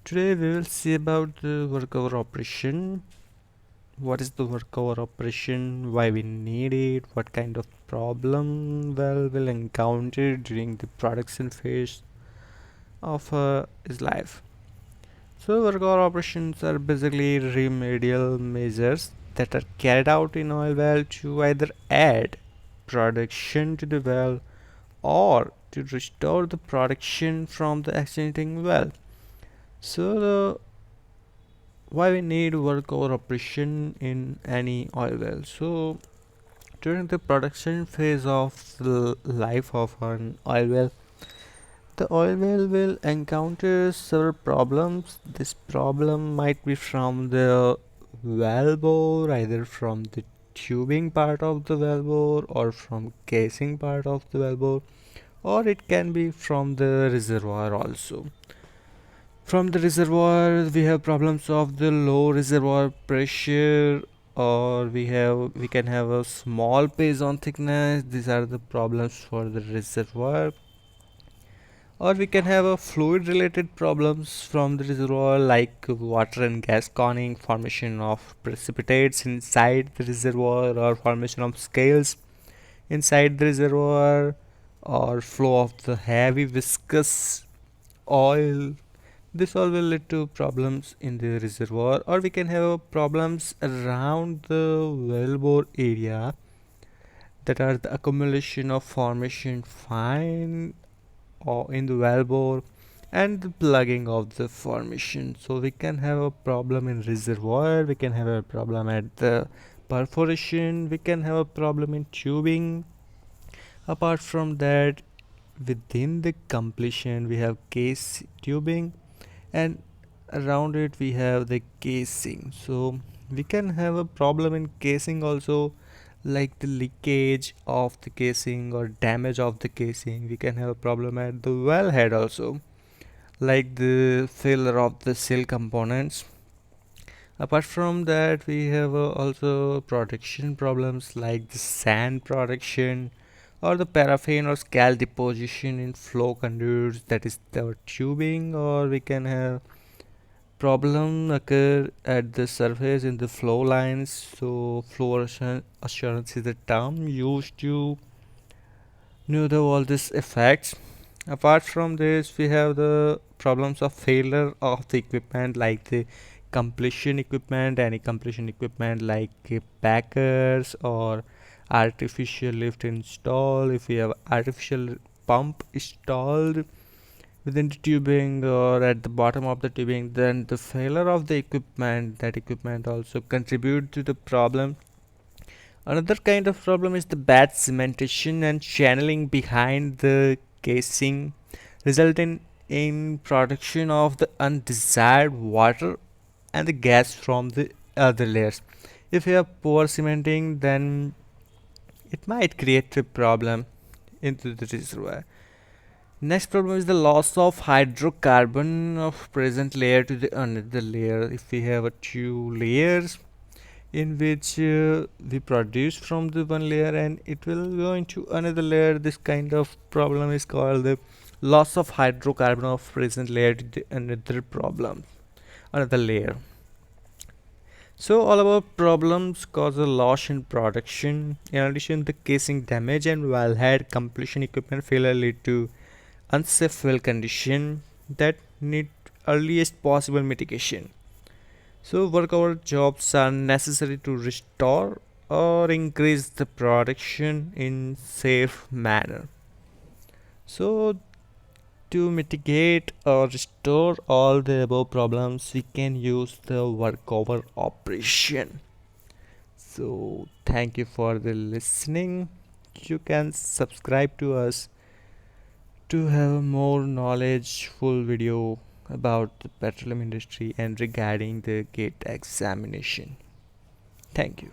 Today we will see about the workover operation. What is the workover operation? Why we need it? What kind of problem we'll encounter during the production phase of his life. So workover operations are basically remedial measures that are carried out in oil well to either add production to the well or to restore the production from the accident well. So the why we need workover operation in any oil well. So during the production phase of the life of an oil well, the oil well will encounter several problems. This problem might be from the well bore, either from the tubing part of the well bore or from casing part of the well bore, or it can be from the reservoir also. From the reservoir, we have problems of the low reservoir pressure, or we can have a small piezo thickness. These are the problems for the reservoir. Or we can have a fluid related problems from the reservoir, like water and gas conning, formation of precipitates inside the reservoir, or formation of scales inside the reservoir, or flow of the heavy viscous oil. This all will lead to problems in the reservoir, or we can have problems around the wellbore area, that are the accumulation of formation fine or in the wellbore and the plugging of the formation. So we can have a problem in reservoir, we can have a problem at the perforation, we can have a problem in tubing. Apart from that, within the completion we have case tubing, and around it we have the casing. So we can have a problem in casing also, like the leakage of the casing or damage of the casing. We can have a problem at the wellhead also, like the failure of the seal components. Apart from that, we have also protection problems like the sand protection, or the paraffin or scale deposition in flow conduits, that is the tubing. Or we can have problem occur at the surface in the flow lines. So flow assurance is the term used to know all these effects. Apart from this, we have the problems of failure of the equipment, like the completion equipment, any completion equipment like packers or artificial lift install. If we have artificial pump installed within the tubing or at the bottom of the tubing, then the failure of the equipment, that equipment also contribute to the problem. Another kind of problem is the bad cementation and channeling behind the casing, resulting in production of the undesired water and the gas from the other layers. If you have poor cementing, then it might create a problem into the reservoir. Next problem is the loss of hydrocarbon of present layer to the another layer. If we have a two layers in which we produce from the one layer and it will go into another layer, this kind of problem is called the loss of hydrocarbon of present layer to the another problem, another layer. So all about problems cause a loss in production. In addition, the casing damage and wellhead completion equipment failure lead to unsafe well condition that need earliest possible mitigation. So workover jobs are necessary to restore or increase the production in safe manner. So to mitigate or restore all the above problems, we can use the workover operation. So thank you for the listening. You can subscribe to us to have more knowledgeful video about the petroleum industry and regarding the gate examination. Thank you.